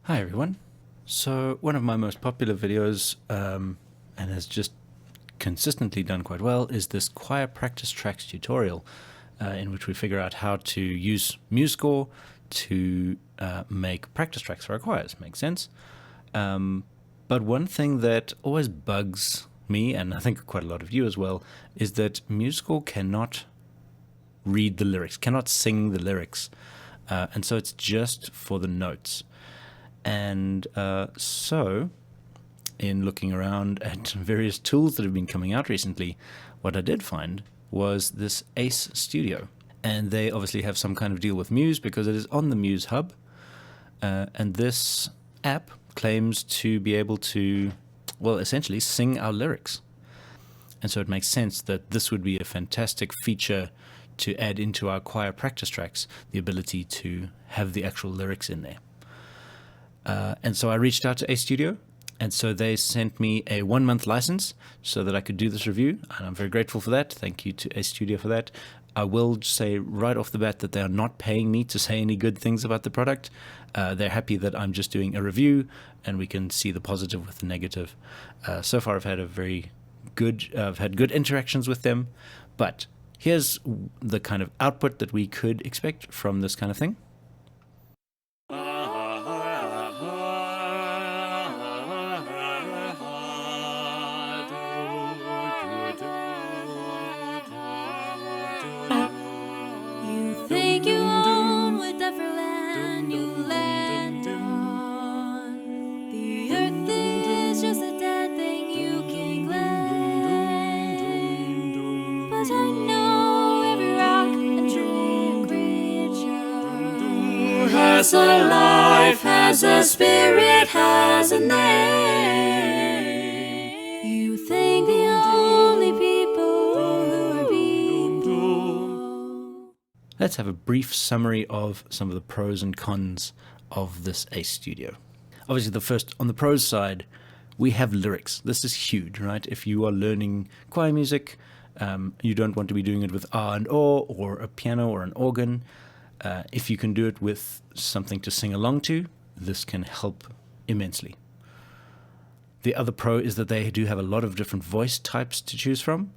Hi everyone. So one of my most popular videos, and has just consistently done quite well, is this choir practice tracks tutorial, in which we figure out how to use MuseScore to make practice tracks for our choirs. Makes sense. But one thing that always bugs me, and I think quite a lot of you as well, is that MuseScore cannot read the lyrics, cannot sing the lyrics, and so it's just for the notes. And so, in looking around at various tools that have been coming out recently, what I did find was this Ace Studio. And they obviously have some kind of deal with Muse because it is on the Muse Hub. And this app claims to be able to, well, essentially sing our lyrics. And so it makes sense that this would be a fantastic feature to add into our choir practice tracks, the ability to have the actual lyrics in there. And so I reached out to Ace Studio, and so they sent me a 1-month license so that I could do this review, and I'm very grateful for that. Thank you to Ace Studio for that. I will say right off the bat that they are not paying me to say any good things about the product. They're happy that I'm just doing a review, and we can see the positive with the negative. So far, I've had good interactions with them, but here's the kind of output that we could expect from this kind of thing. You think you own whatever land you land on. The earth is just a dead thing you can claim. But I know every rock and tree and creature has a life, has a spirit, has a name. You think the only people who are people. Let's have a brief summary of some of the pros and cons of this Ace Studio. Obviously, on the pros side, we have lyrics. This is huge, right? If you are learning choir music, you don't want to be doing it with ah and or a piano or an organ. If you can do it with something to sing along to, this can help immensely. The other pro is that they do have a lot of different voice types to choose from.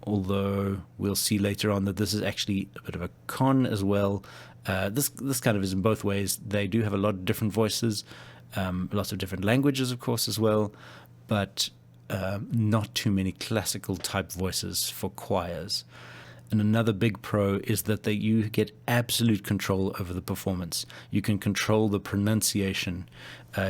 Although we'll see later on that this is actually a bit of a con as well. This kind of is in both ways. They do have a lot of different voices, lots of different languages, of course, as well, but not too many classical type voices for choirs. And another big pro is that you get absolute control over the performance. You can control the pronunciation.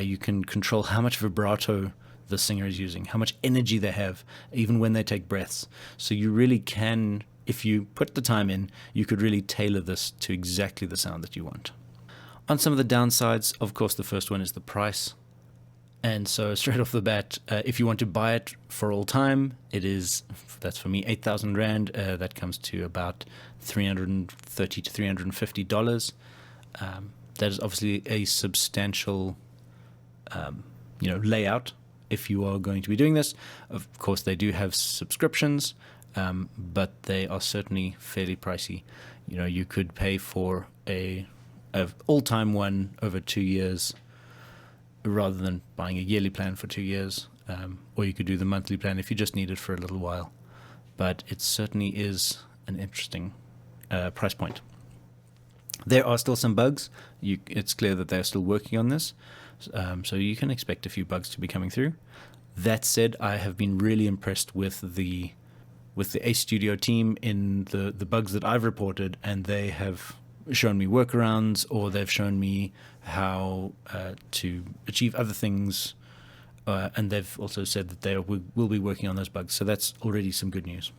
You can control how much vibrato the singer is using, how much energy they have, even when they take breaths. So you really can, if you put the time in, you could really tailor this to exactly the sound that you want. On some of the downsides, of course, the first one is the price. And so straight off the bat, if you want to buy it for all time, that's for me 8,000 Rand. That comes to about $330 to $350. That is obviously a substantial layout. If you are going to be doing this, of course, they do have subscriptions, but they are certainly fairly pricey. You could pay for a all-time one over 2 years rather than buying a yearly plan for 2 years, or you could do the monthly plan if you just need it for a little while. But it certainly is an interesting price point. There are still some bugs. It's clear that they're still working on this. So you can expect a few bugs to be coming through. That said, I have been really impressed with the Ace Studio team in the bugs that I've reported, and they have shown me workarounds, or they've shown me how to achieve other things, and they've also said that they will be working on those bugs. So that's already some good news.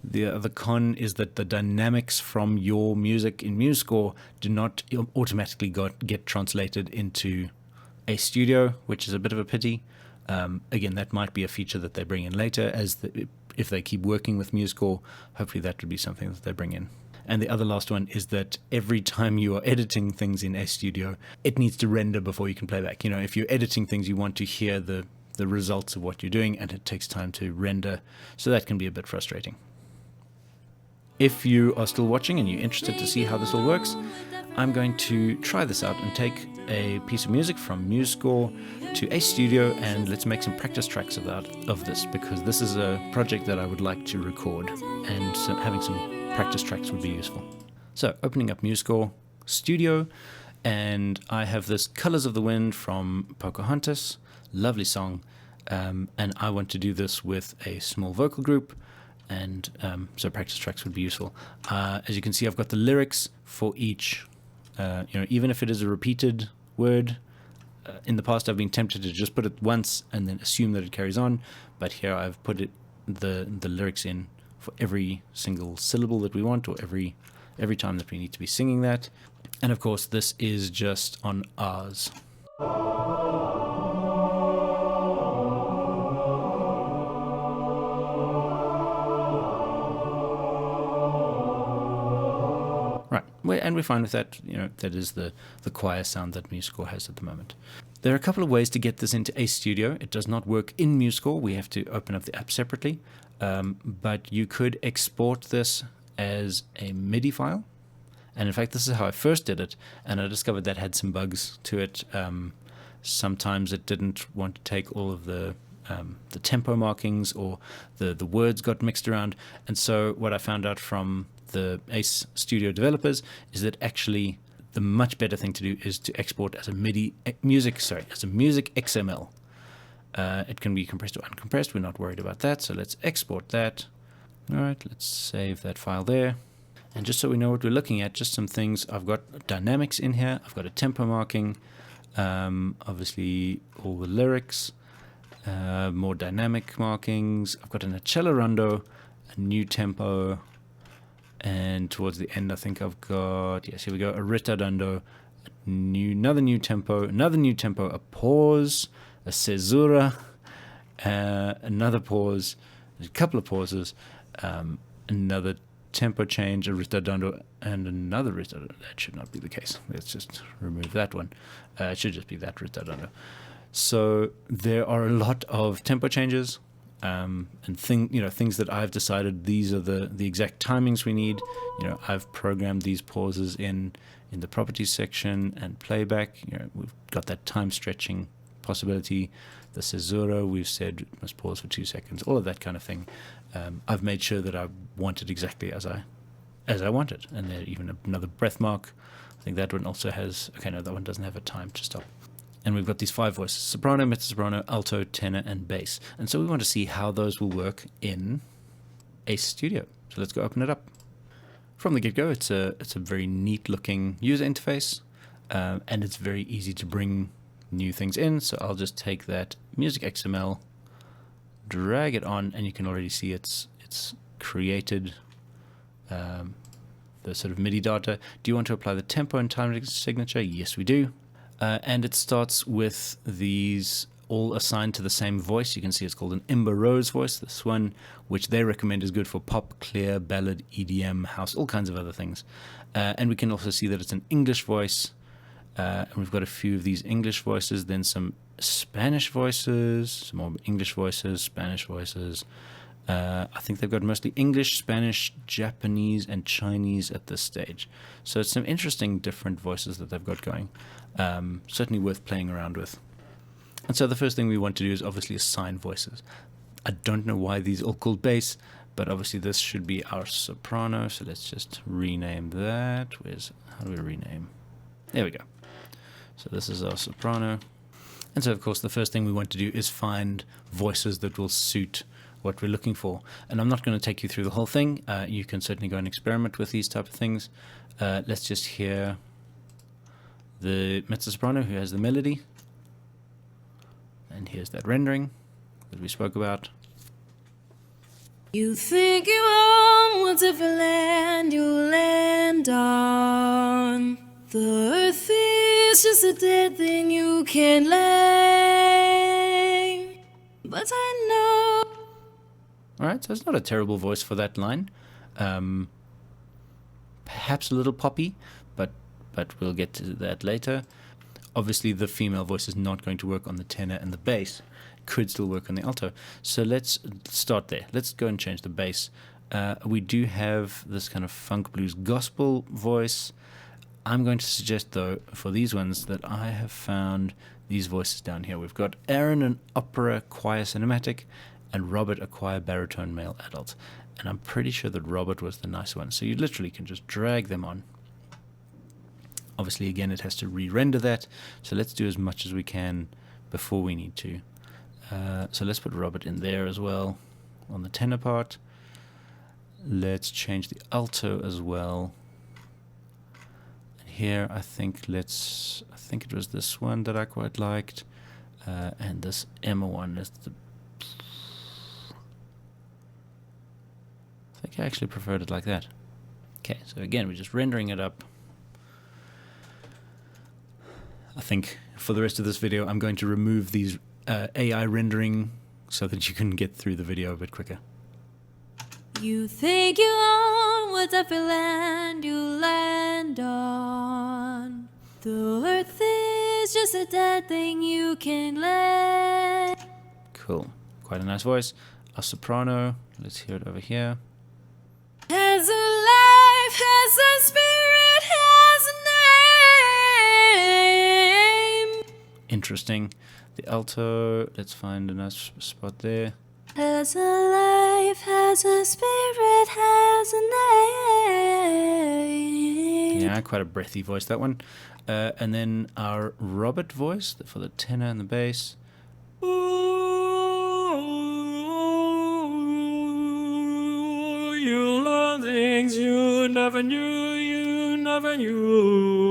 The other con is that the dynamics from your music in MuseScore do not automatically get translated into Ace Studio, which is a bit of a pity. Again, that might be a feature that they bring in later, if they keep working with MuseScore. Hopefully that would be something that they bring in. And the other last one is that every time you are editing things in Ace Studio, it needs to render before you can play back. If you're editing things, you want to hear the results of what you're doing, and it takes time to render, so that can be a bit frustrating. If you are still watching and you're interested to see how this all works, I'm going to try this out and take a piece of music from MuseScore to Ace Studio, and let's make some practice tracks of this, because this is a project that I would like to record, and so having some practice tracks would be useful. So opening up MuseScore Studio, and I have this Colors of the Wind from Pocahontas, lovely song, and I want to do this with a small vocal group, and so practice tracks would be useful. As you can see, I've got the lyrics for each, even if it is a repeated word. In the past, I've been tempted to just put it once and then assume that it carries on, but here I've put the lyrics in for every single syllable that we want, or every time that we need to be singing that. And of course, this is just on R's. Right, and we're fine with that. That is the choir sound that MuseScore has at the moment. There are a couple of ways to get this into Ace Studio. It does not work in MuseScore. We have to open up the app separately. But you could export this as a MIDI file. And in fact, this is how I first did it. And I discovered that had some bugs to it. Sometimes it didn't want to take all of the tempo markings, or the words got mixed around. And so what I found out from the Ace Studio developers is that actually the much better thing to do is to export as a music XML. It can be compressed or uncompressed. We're not worried about that. So let's export that. All right, let's save that file there. And just so we know what we're looking at, just some things. I've got dynamics in here. I've got a tempo marking. Obviously all the lyrics, more dynamic markings. I've got an accelerando, a new tempo, and towards the end I think I've got, yes, here we go, a ritardando, another new tempo, a pause, a caesura, another pause, a couple of pauses, another tempo change, a ritardando, and another ritardando. That should not be the case. Let's just remove that one. It should just be that ritardando. So there are a lot of tempo changes, and things that I've decided these are the exact timings we need. I've programmed these pauses in the properties section and playback. We've got that time stretching possibility. The caesura, we've said it must pause for 2 seconds. All of that kind of thing. I've made sure that I want it exactly as I want it. And there even another breath mark. I think that one also has. Okay, no, that one doesn't have a time to stop. And we've got these 5 voices: soprano, mezzo-soprano, alto, tenor, and bass. And so we want to see how those will work in Ace Studio. So let's go open it up. From the get-go, it's a very neat-looking user interface, and it's very easy to bring new things in. So I'll just take that music XML, drag it on, and you can already see it's created the sort of MIDI data. Do you want to apply the tempo and time signature? Yes, we do. And it starts with these all assigned to the same voice. You can see it's called an Ember Rose voice, this one, which they recommend is good for pop, clear, ballad, EDM, house, all kinds of other things. And we can also see that it's an English voice. And we've got a few of these English voices, then some Spanish voices, some more English voices, Spanish voices. I think they've got mostly English, Spanish, Japanese, and Chinese at this stage. So it's some interesting different voices that they've got going. Certainly worth playing around with. And so the first thing we want to do is obviously assign voices. I don't know why these are all called bass, but obviously this should be our soprano. So let's just rename that. How do we rename? There we go. So this is our soprano. And so of course the first thing we want to do is find voices that will suit what we're looking for. And I'm not going to take you through the whole thing. You can certainly go and experiment with these type of things. Let's just hear the mezzo-soprano who has the melody. And here's that rendering that we spoke about. You think you're on whatever land you land on. The earth is just a dead thing you can't lay. But I know. Alright, so it's not a terrible voice for that line. Perhaps a little poppy, but we'll get to that later. Obviously the female voice is not going to work on the tenor and the bass. Could still work on the alto. So let's start there. Let's go and change the bass. We do have this kind of funk blues gospel voice. I'm going to suggest, though, for these ones that I have found these voices down here. We've got Aaron, an opera choir cinematic, and Robert, a choir baritone male adult. And I'm pretty sure that Robert was the nice one. So you literally can just drag them on. Obviously, again, it has to re-render that. So let's do as much as we can before we need to. So let's put Robert in there as well on the tenor part. Let's change the alto as well. And here, I think it was this one that I quite liked. And this Emma one is the... I think I actually preferred it like that. Okay, so again, we're just rendering it up. I think for the rest of this video, I'm going to remove these AI rendering so that you can get through the video a bit quicker. You think you own whatever land you land on. The earth is just a dead thing you can let. Cool. Quite a nice voice. A soprano. Let's hear it over here. Has a life, has a spirit, has a name. Interesting. The alto. Let's find a nice spot there. Has a life, has a spirit, has a name. Yeah, quite a breathy voice, that one. And then our Robert voice for the tenor and the bass. Ooh, you learn things you never knew, you never knew.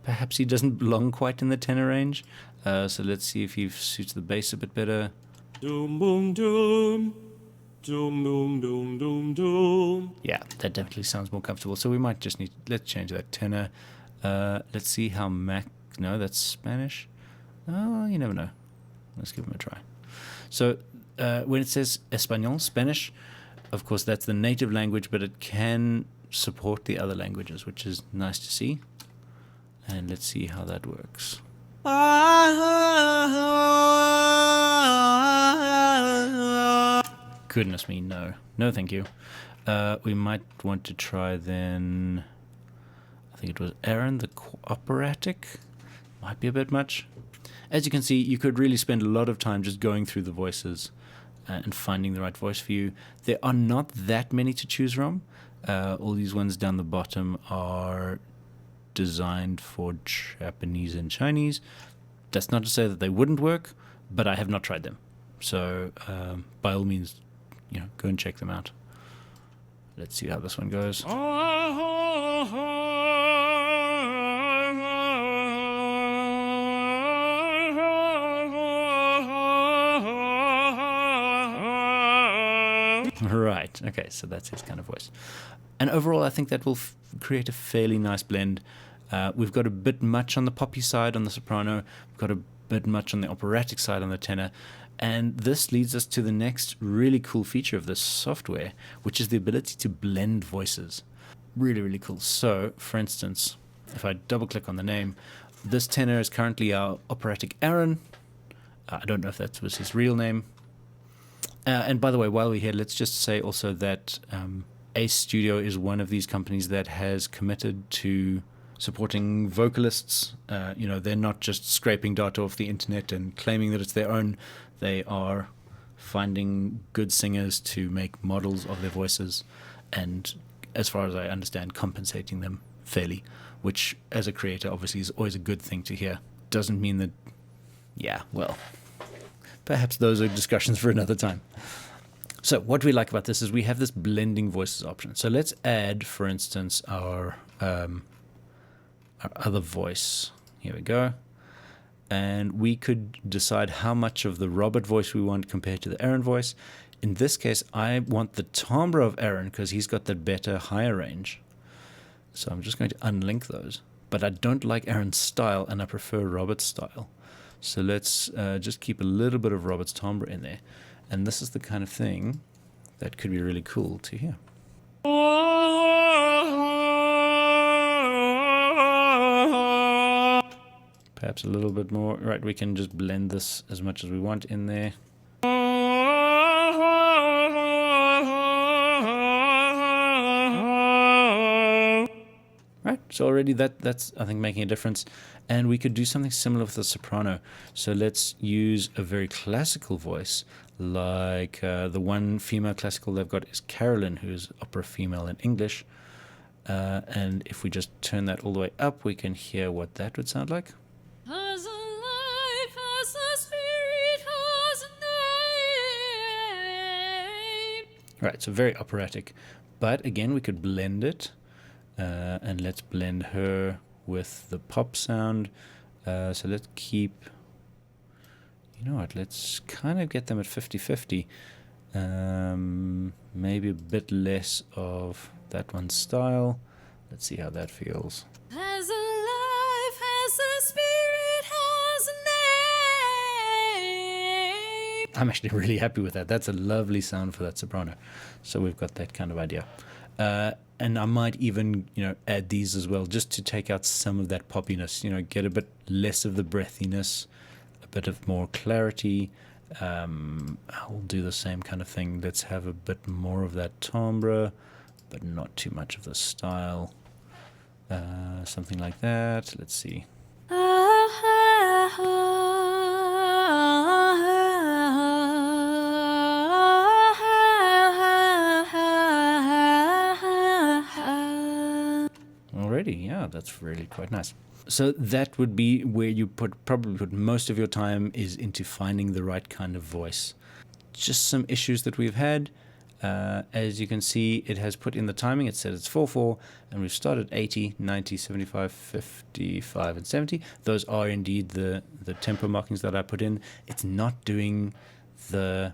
Perhaps he doesn't belong quite in the tenor range. So let's see if he suits the bass a bit better. Doom, boom, doom. Doom, doom, doom, doom, doom. Yeah, that definitely sounds more comfortable. So we might just need... Let's change that tenor. Let's see how No, that's Spanish. Oh, you never know. Let's give him a try. So when it says Espanol, Spanish, of course, that's the native language, but it can support the other languages, which is nice to see. And let's see how that works. Goodness me, no. No, thank you. We might want to try then... I think it was Aaron, the operatic. Might be a bit much. As you can see, you could really spend a lot of time just going through the voices and finding the right voice for you. There are not that many to choose from. All these ones down the bottom are designed for Japanese and Chinese. That's not to say that they wouldn't work, but I have not tried them. So by all means, go and check them out. Let's see how this one goes. Right, okay, so that's his kind of voice. And overall, I think that will create a fairly nice blend. We've got a bit much on the poppy side on the soprano, we've got a bit much on the operatic side on the tenor, and this leads us to the next really cool feature of this software, which is the ability to blend voices. Really, really cool. So, for instance, if I double-click on the name, this tenor is currently our operatic Aaron. I don't know if that was his real name. And by the way, while we're here, let's just say also that Ace Studio is one of these companies that has committed to supporting vocalists. They're not just scraping data off the internet and claiming that it's their own. They are finding good singers to make models of their voices and, as far as I understand, compensating them fairly, which as a creator obviously is always a good thing to hear. Doesn't mean that, perhaps those are discussions for another time. So what we like about this is we have this blending voices option. So let's add, for instance, our other voice. Here we go. And we could decide how much of the Robert voice we want compared to the Aaron voice. In this case, I want the timbre of Aaron because he's got that better higher range. So I'm just going to unlink those. But I don't like Aaron's style, and I prefer Robert's style. So let's just keep a little bit of Robert's timbre in there. And this is the kind of thing that could be really cool to hear. Perhaps a little bit more. Right, we can just blend this as much as we want in there. right, so already that's I think making a difference. And we could do something similar with the soprano. So let's use a very classical voice, like the one female classical they've got is Carolyn, who's opera female in English. And if we just turn that all the way up, we can hear what that would sound like. As a life, as a spirit, has a name. Right, so very operatic. But again, we could blend it. And let's blend her with the pop sound. So let's keep, you know what, let's kind of get them at 50-50. Maybe a bit less of that one's style. Let's see how that feels. As a life, as a spirit, has a name. I'm actually really happy with that. That's a lovely sound for that soprano. So we've got that kind of idea. And I might even, add these as well, just to take out some of that poppiness, get a bit less of the breathiness, a bit of more clarity. I'll do the same kind of thing. Let's have a bit more of that timbre, but not too much of the style. Something like that. Let's see. Already, yeah, that's really quite nice. So that would be where you probably put most of your time, is into finding the right kind of voice. Just some issues that we've had. As you can see, it has put in the timing. It said it's 4/4, and we've started 80, 90, 75, 55, and 70. Those are indeed the tempo markings that I put in. It's not doing the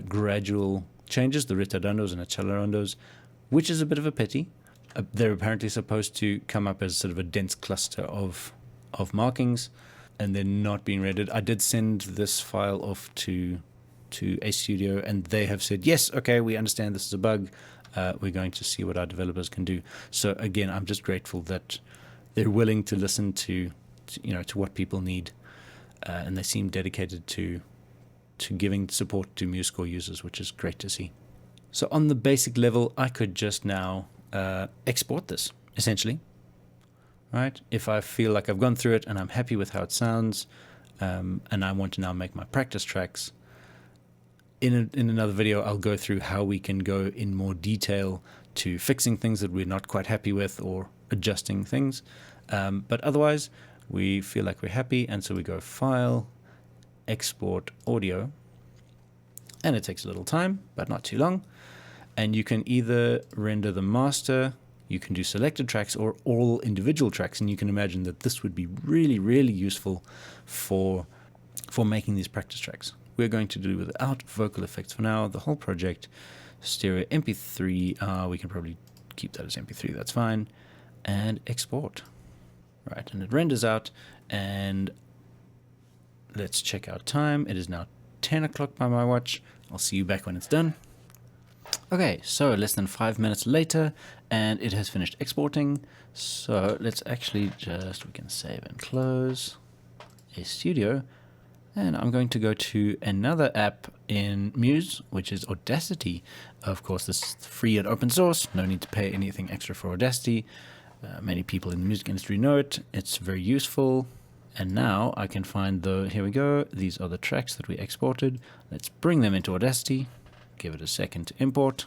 gradual changes, the ritardandos and accelerandos, which is a bit of a pity. They're apparently supposed to come up as sort of a dense cluster of markings, and they're not being rendered. I did send this file off to Studio, and they have said, yes, okay, we understand this is a bug. We're going to see what our developers can do. So again, I'm just grateful that they're willing to listen to what people need, and they seem dedicated to giving support to MuseScore users, which is great to see. So on the basic level, I could just now export this, essentially. Right? If I feel like I've gone through it and I'm happy with how it sounds, and I want to now make my practice tracks, in another video, I'll go through how we can go in more detail to fixing things that we're not quite happy with, or adjusting things. But otherwise, we feel like we're happy, and so we go File, Export Audio, and it takes a little time, but not too long. And you can either render the master, you can do selected tracks, or all individual tracks. And you can imagine that this would be really, really useful for making these practice tracks. We're going to do without vocal effects for now. The whole project, stereo MP3, we can probably keep that as MP3, that's fine. And export. Right, and it renders out, and let's check out time. It is now 10 o'clock by my watch. I'll see you back when it's done. Okay, so less than 5 minutes later, and it has finished exporting. So let's actually we can save and close Studio. And I'm going to go to another app in Muse, which is Audacity. Of course, this is free and open source. No need to pay anything extra for Audacity. Many people in the music industry know it. It's very useful. And now I can find here we go. These are the tracks that we exported. Let's bring them into Audacity. Give it a second to import.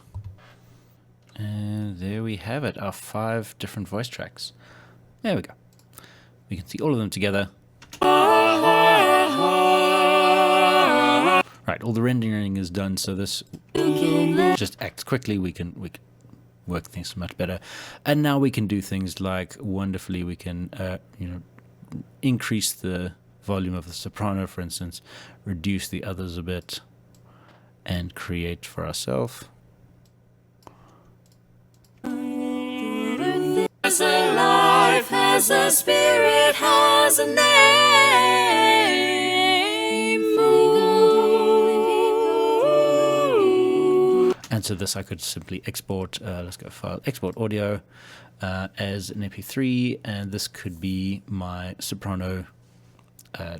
And there we have it, our 5 different voice tracks. There we go. We can see all of them together. Right, all the rendering is done, so this just acts quickly. We can work things much better. And now we can do things like, wonderfully, we can increase the volume of the soprano, for instance, reduce the others a bit, and create for ourselves. Has a life, has a spirit, has a name. And so this I could simply export, let's go File, Export Audio as an MP3, and this could be my soprano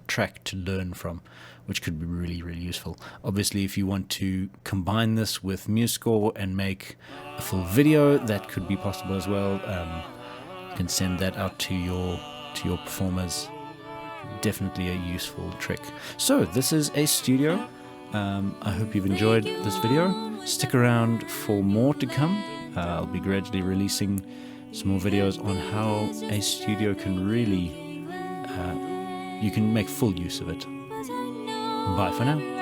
track to learn from, which could be really, really useful. Obviously, if you want to combine this with MuseScore and make a full video, that could be possible as well. You can send that out to your performers. Definitely a useful trick. So this is Ace Studio. I hope you've enjoyed this video. Stick around for more to come. I'll be gradually releasing some more videos on how Ace Studio can really, you can make full use of it. Bye for now.